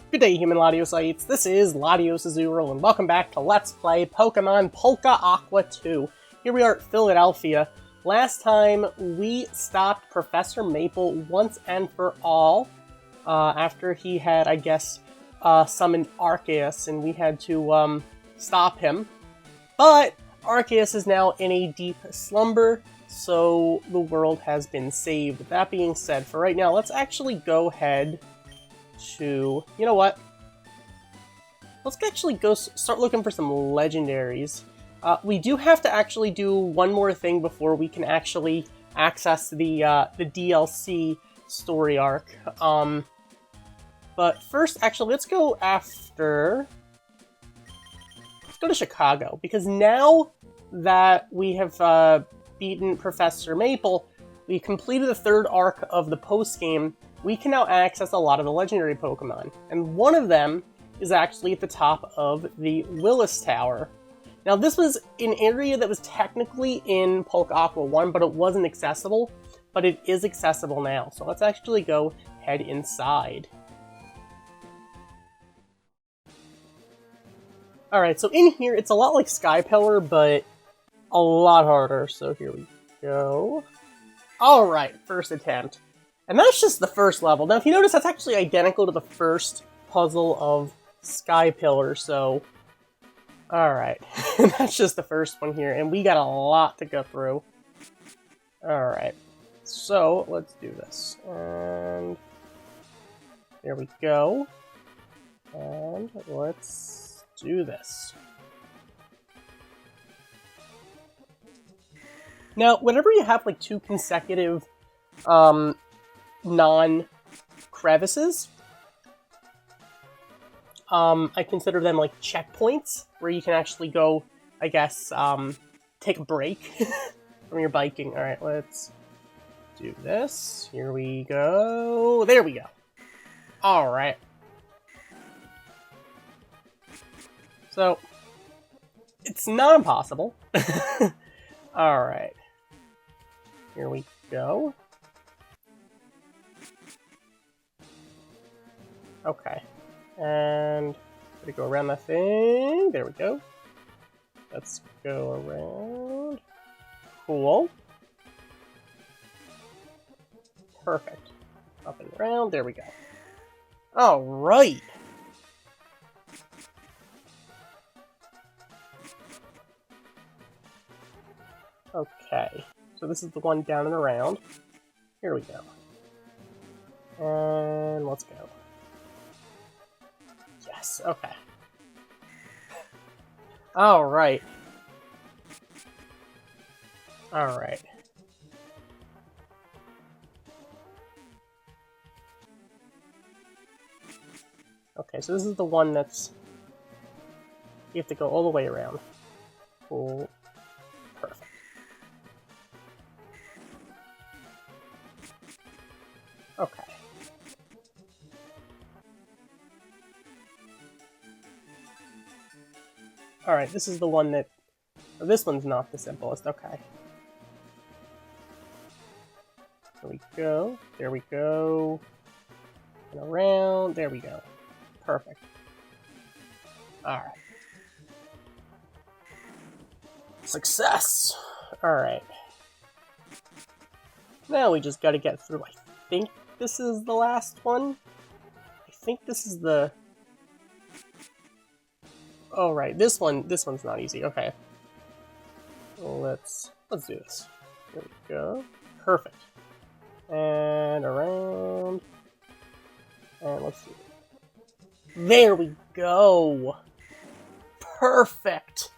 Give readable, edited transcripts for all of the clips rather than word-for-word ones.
Good day, human Latiosites. This is LatiosAzurill, and welcome back to Let's Play Pokemon Polka Aqua 2. Here we are at Philadelphia. Last time, we stopped Professor Maple once and for all, after he had, I guess, summoned Arceus, and we had to, stop him. But Arceus is now in a deep slumber, so the world has been saved. That being said, for right now, let's actually go ahead to... You know what? Let's actually go start looking for some legendaries. We do have to actually do one more thing before we can actually access the DLC story arc. But first, actually, let's go after... Let's go to Chicago, because now that we have beaten Professor Maple, we completed the third arc of the post-game, we can now access a lot of the legendary Pokemon. And one of them is actually at the top of the Willis Tower. Now, this was an area that was technically in Polka Aqua 1, but it wasn't accessible. But it is accessible now, so let's actually go head inside. Alright, so in here, it's a lot like Sky Pillar, but a lot harder. So here we go. Alright, first attempt. And that's just the first level. Now, if you notice, that's actually identical to the first puzzle of Sky Pillar, so... Alright. That's just the first one here, and we got a lot to go through. Alright. So, let's do this. And... there we go. And let's do this. Now, whenever you have, like, two consecutive, non-crevices, I consider them like checkpoints, where you can actually go, I guess, take a break from your biking. Alright, let's do this. Here we go. There we go. Alright. So, it's not impossible. Alright. Here we go. Okay. And gotta go around that thing. There we go. Let's go around. Cool. Perfect. Up and around. There we go. Alright. Okay. So this is the one down and around. Here we go. And let's go. Yes, okay. Alright. Alright. Okay, so this is the one that's... you have to go all the way around. Cool. Perfect. Okay. Alright, this is the one that... oh, this one's not the simplest, okay. There we go. There we go. And around. There we go. Perfect. Alright. Success! Alright. Now we just gotta get through. I think this is the last one. I think this is the... oh, right. This one's not easy. Okay. Let's do this. There we go. Perfect. And around. And let's do it. There we go. Perfect.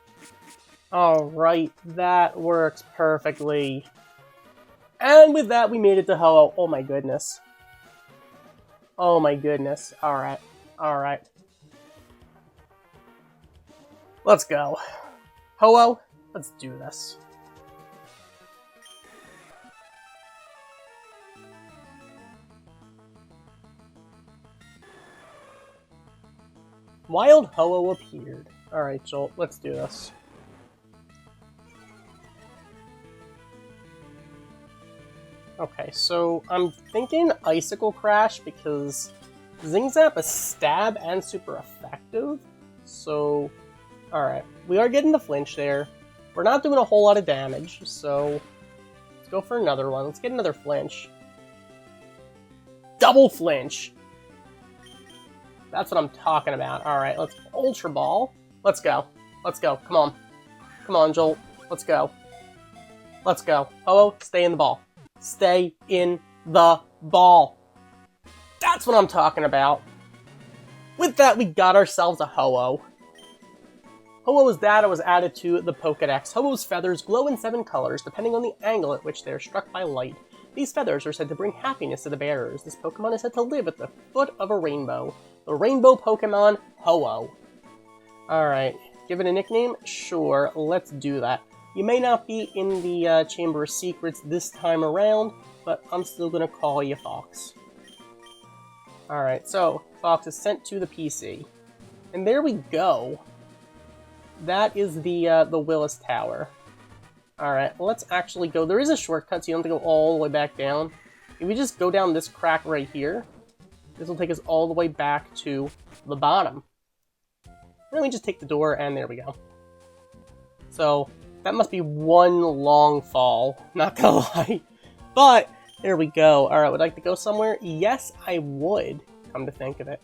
Alright, that works perfectly. And with that, we made it to Ho-Oh. Oh my goodness. Oh my goodness. Alright. Alright. Let's go. Ho-Oh, let's do this. Wild Ho-Oh appeared. Alright, Jolt, let's do this. Okay, so I'm thinking Icicle Crash because Zing Zap is stab and super effective. So, alright. We are getting the flinch there. We're not doing a whole lot of damage, so let's go for another one. Let's get another flinch. Double flinch! That's what I'm talking about. Alright, let's Ultra Ball. Let's go. Let's go. Come on. Come on, Jolt. Let's go. Let's go. Ho-Oh, stay in the ball. Stay in the ball. That's what I'm talking about. With that, we got ourselves a Ho-Oh. Ho-Oh's data was added to the Pokedex. Ho-Oh's feathers glow in 7 colors, depending on the angle at which they are struck by light. These feathers are said to bring happiness to the bearers. This Pokemon is said to live at the foot of a rainbow. The rainbow Pokemon, Ho-Oh. Alright, give it a nickname? Sure, let's do that. You may not be in the Chamber of Secrets this time around, but I'm still going to call you Fox. Alright, so Fox is sent to the PC. And there we go. That is the Willis Tower. Alright, let's actually go. There is a shortcut, so you don't have to go all the way back down. If we just go down this crack right here, this will take us all the way back to the bottom. Then we just take the door, and there we go. So, that must be one long fall, not gonna lie. But, there we go. Alright, would I like to go somewhere? Yes, I would, come to think of it.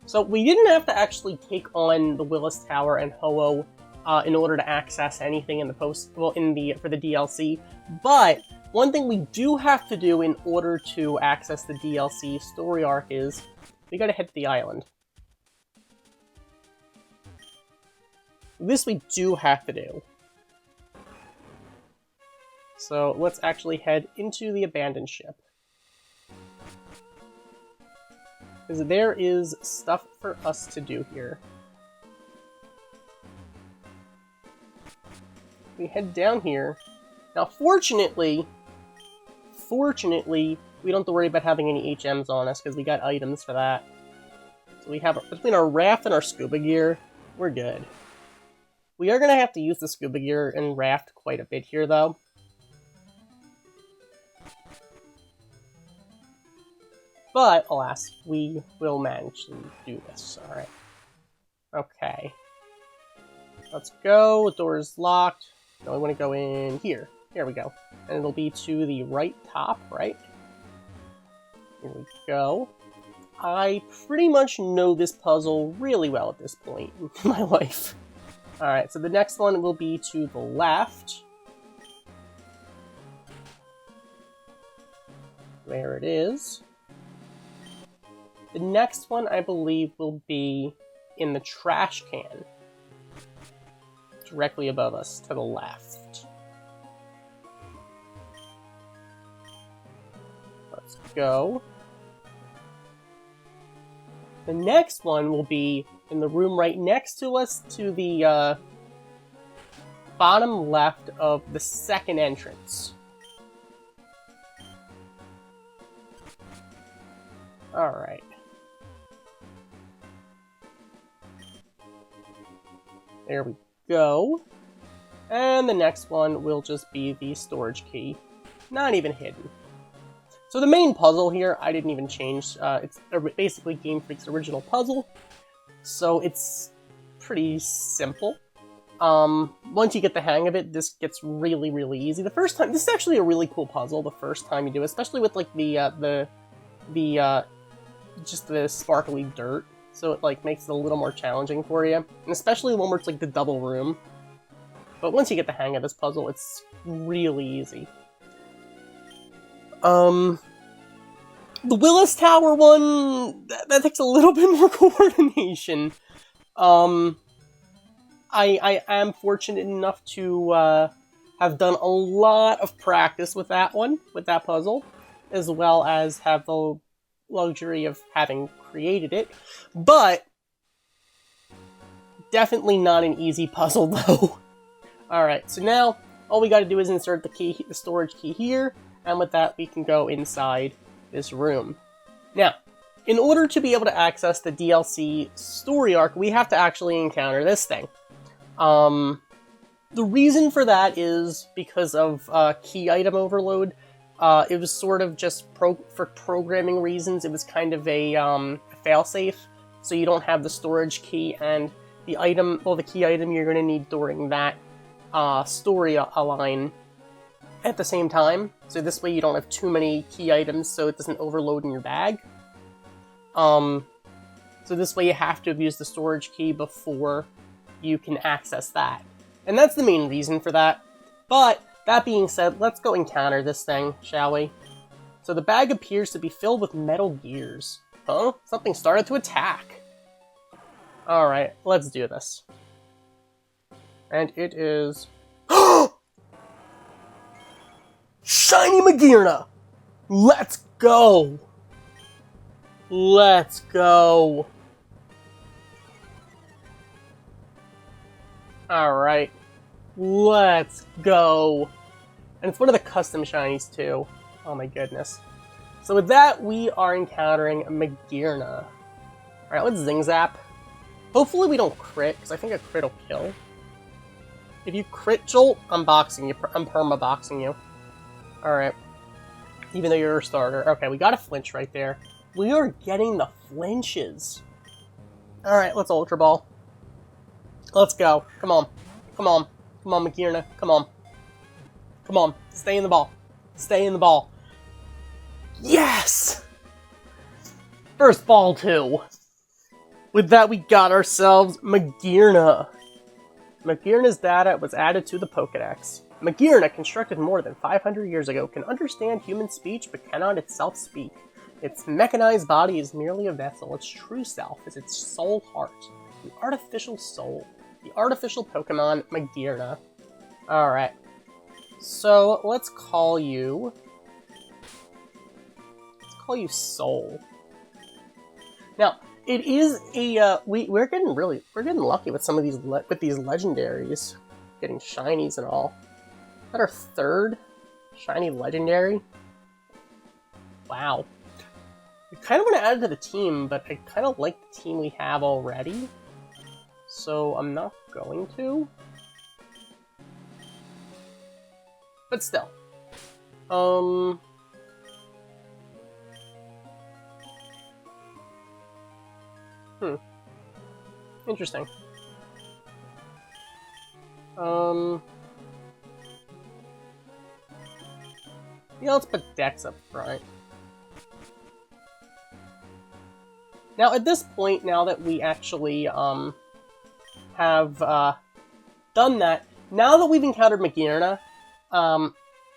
So, we didn't have to actually take on the Willis Tower and Ho-Oh in order to access anything in the for the DLC. But, one thing we do have to do in order to access the DLC story arc is, we gotta head to the island. This we do have to do. So let's actually head into the abandoned ship. Because there is stuff for us to do here. We head down here. Now fortunately, we don't have to worry about having any HMs on us because we got items for that. So we have, between our raft and our scuba gear, we're good. We are going to have to use the scuba gear and raft quite a bit here, though. But, alas, we will manage to do this. Alright. Okay. Let's go. The door is locked. Now we want to go in here. Here we go. And it'll be to the right top, right? Here we go. I pretty much know this puzzle really well at this point in my life. Alright, so the next one will be to the left. There it is. The next one, I believe, will be in the trash can. Directly above us, to the left. Let's go. The next one will be in the room right next to us, to the bottom left of the second entrance. Alright. There we go. And the next one will just be the storage key. Not even hidden. So the main puzzle here, I didn't even change. It's basically Game Freak's original puzzle. So it's pretty simple. Once you get the hang of it, this gets really, really easy. The first time, this is actually a really cool puzzle the first time you do it, especially with like just the sparkly dirt. So it like makes it a little more challenging for you. And especially when it's like the double room. But once you get the hang of this puzzle, it's really easy. The Willis Tower one, that takes a little bit more coordination. I am fortunate enough to have done a lot of practice with that one, with that puzzle, as well as have the luxury of having created it. But definitely not an easy puzzle, though. Alright, so now all we gotta do is insert the storage key here, and with that we can go inside this room. Now, in order to be able to access the DLC story arc, we have to actually encounter this thing. The reason for that is because of key item overload. It was sort of just for programming reasons. It was kind of a failsafe, so you don't have the storage key and the item, well, the key item you're going to need during that story line at the same time. So this way you don't have too many key items, so it doesn't overload in your bag. So this way you have to have used the storage key before you can access that. And that's the main reason for that. But, that being said, let's go encounter this thing, shall we? So the bag appears to be filled with metal gears. Huh? Something started to attack. Alright, let's do this. And it is... Shiny Magearna! Let's go! Let's go! Alright. Let's go! And it's one of the custom shinies, too. Oh my goodness. So with that, we are encountering Magearna. Alright, let's Zing Zap. Hopefully we don't crit, because I think a crit will kill. If you crit Jolt, I'm boxing you. I'm perma-boxing you. Alright. Even though you're a starter. Okay, we got a flinch right there. We are getting the flinches. Alright, let's Ultra Ball. Let's go. Come on. Come on. Come on, Magearna. Come on. Come on. Stay in the ball. Stay in the ball. Yes! First ball, too. With that, we got ourselves Magearna. Magearna's data was added to the Pokédex. Magearna, constructed more than 500 years ago, can understand human speech but cannot itself speak. Its mechanized body is merely a vessel. Its true self is its soul heart, the artificial soul. The artificial Pokemon, Magearna. Alright. So, let's call you... Let's call you Soul. Now, it is a, we're getting lucky with some of these, with these legendaries. Getting shinies and all. Is that our third shiny legendary? Wow. I kind of want to add it to the team, but I kind of like the team we have already. So I'm not going to. But still. Interesting. Yeah, let's put Dex up front. Now, at this point, now that we actually, have, done that, now that we've encountered Magearna,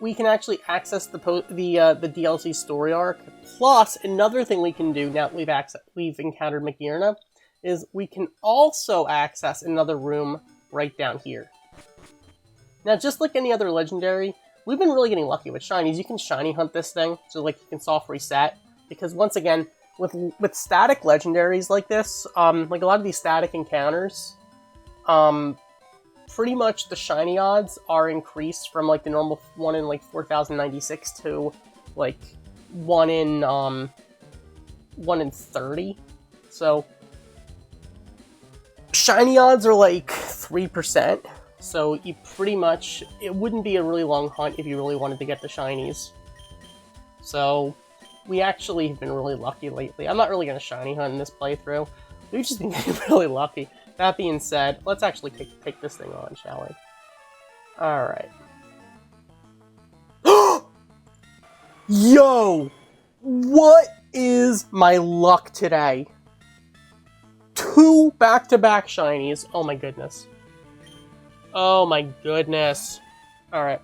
we can actually access the DLC story arc. Plus, another thing we can do now that we've encountered Magearna is we can also access another room right down here. Now, just like any other legendary, we've been really getting lucky with shinies. You can shiny hunt this thing, so like you can soft reset. Because once again, with static legendaries like this, like a lot of these static encounters, pretty much the shiny odds are increased from like the normal 1 in like 4096 to like 1 in 30. So shiny odds are like 3%. So you pretty much, it wouldn't be a really long hunt if you really wanted to get the shinies. So we actually have been really lucky lately. I'm not really going to shiny hunt in this playthrough. We've just been getting really lucky. That being said, let's actually take this thing on, shall we? Alright. Yo! What is my luck today? 2 back-to-back shinies. Oh my goodness. Oh my goodness. Alright.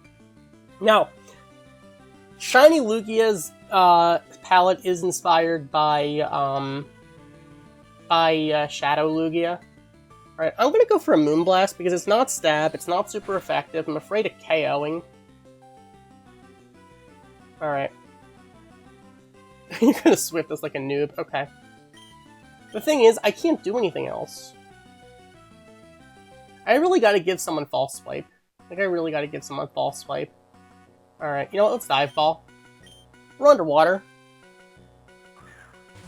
Now, Shiny Lugia's palette is inspired by Shadow Lugia. Alright, I'm gonna go for a Moonblast because it's not stab, it's not super effective, I'm afraid of KOing. Alright. You're gonna Swift this like a noob, okay. The thing is, I can't do anything else. I really gotta give someone False Swipe. Like, I really gotta give someone False Swipe. Alright, you know what, let's Dive Ball. We're underwater.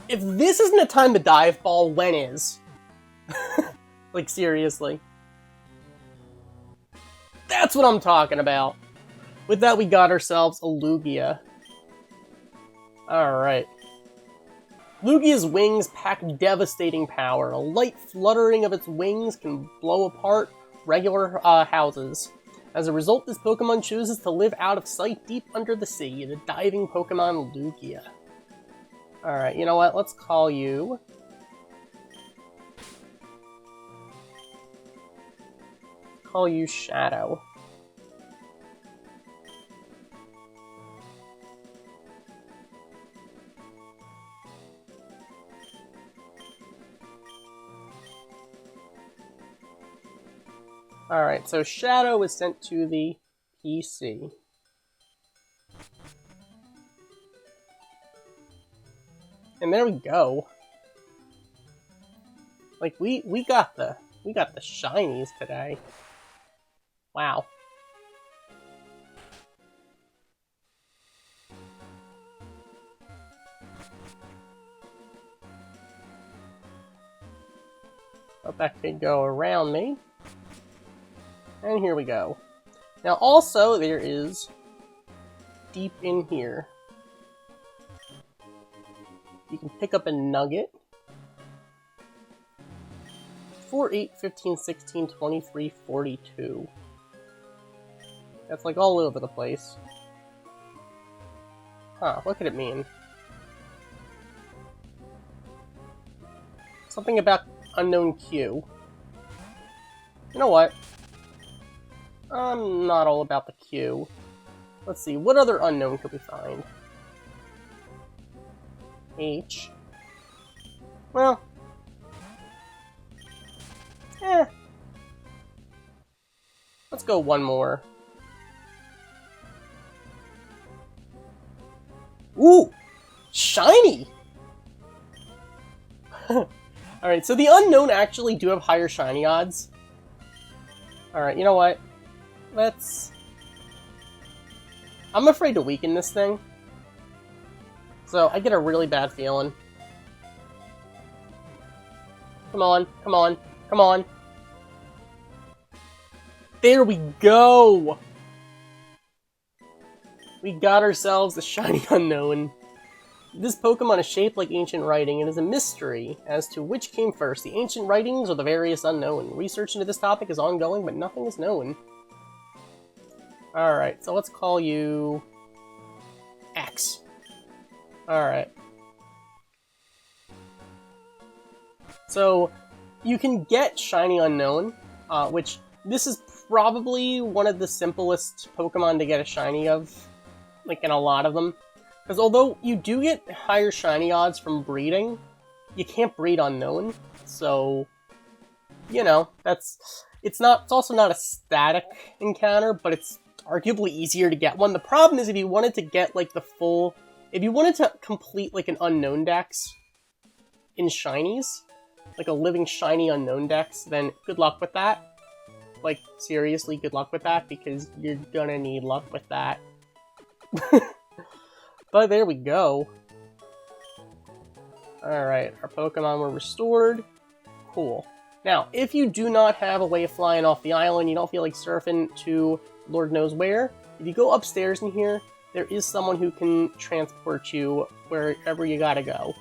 If this isn't a time to Dive Ball, when is? Like, seriously. That's what I'm talking about. With that, we got ourselves a Lugia. Alright. Lugia's wings pack devastating power. A light fluttering of its wings can blow apart regular houses. As a result, this Pokemon chooses to live out of sight deep under the sea, the diving Pokemon Lugia. Alright, you know what? Let's call you... Call you Shadow. Alright, so Shadow is sent to the PC. And there we go. Like, we got the shinies today. Wow. Thought that could go around me. And here we go. Now also, there is, deep in here, you can pick up a nugget. 4, 8, 15, 16, 23, 42. That's like all over the place. Huh, what could it mean? Something about unknown Q. You know what? I'm not all about the Q. Let's see, what other unknown could we find? H. Well. Let's go one more. Ooh! Shiny! Alright, so the unknown actually do have higher shiny odds. Alright, you know what? Let's... I'm afraid to weaken this thing. So, I get a really bad feeling. Come on, come on, come on. There we go! We got ourselves a shiny unknown. This Pokemon is shaped like ancient writing. It is a mystery as to which came first, the ancient writings or the various unknown. Research into this topic is ongoing, but nothing is known. Alright, so let's call you... X. Alright. So, you can get Shiny Unknown, which this is probably one of the simplest Pokemon to get a Shiny of, like in a lot of them. Because although you do get higher Shiny odds from breeding, you can't breed Unknown, so, you know, it's also not a static encounter, but it's arguably easier to get one. The problem is if you wanted to get, like, if you wanted to complete, like, an Unknown Dex in Shinies, like a living Shiny Unknown Dex, then good luck with that. Like, seriously, good luck with that, because you're gonna need luck with that. But there we go. Alright, our Pokemon were restored. Cool. Now, if you do not have a way of flying off the island, you don't feel like surfing to Lord knows where, if you go upstairs in here, there is someone who can transport you wherever you gotta go.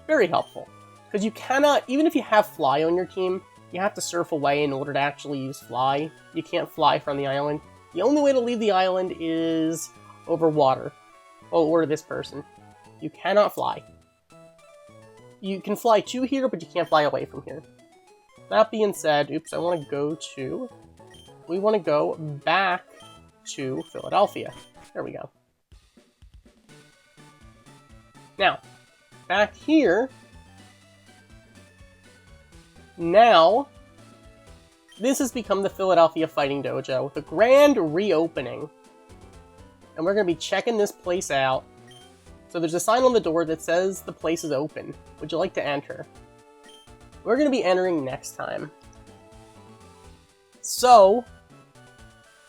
Very helpful. Because you cannot, even if you have Fly on your team, you have to surf away in order to actually use Fly. You can't fly from the island. The only way to leave the island is over water. Oh, or this person. You cannot fly. You can fly to here, but you can't fly away from here. That being said, oops, I want to go to... We want to go back to Philadelphia. There we go. Now, back here... Now, this has become the Philadelphia Fighting Dojo with a grand reopening. And we're going to be checking this place out. So there's a sign on the door that says the place is open. Would you like to enter? We're going to be entering next time. So,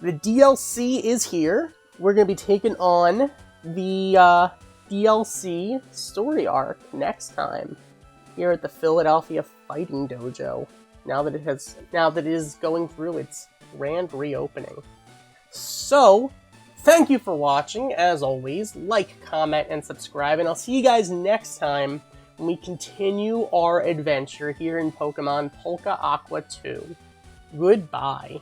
the DLC is here. We're going to be taking on the DLC story arc next time here at the Philadelphia Fighting Dojo. Now that it is going through its grand reopening. So, Thank you for watching. As always, like, comment, and subscribe, and I'll see you guys next time when we continue our adventure here in Pokemon Polka Aqua 2. Goodbye.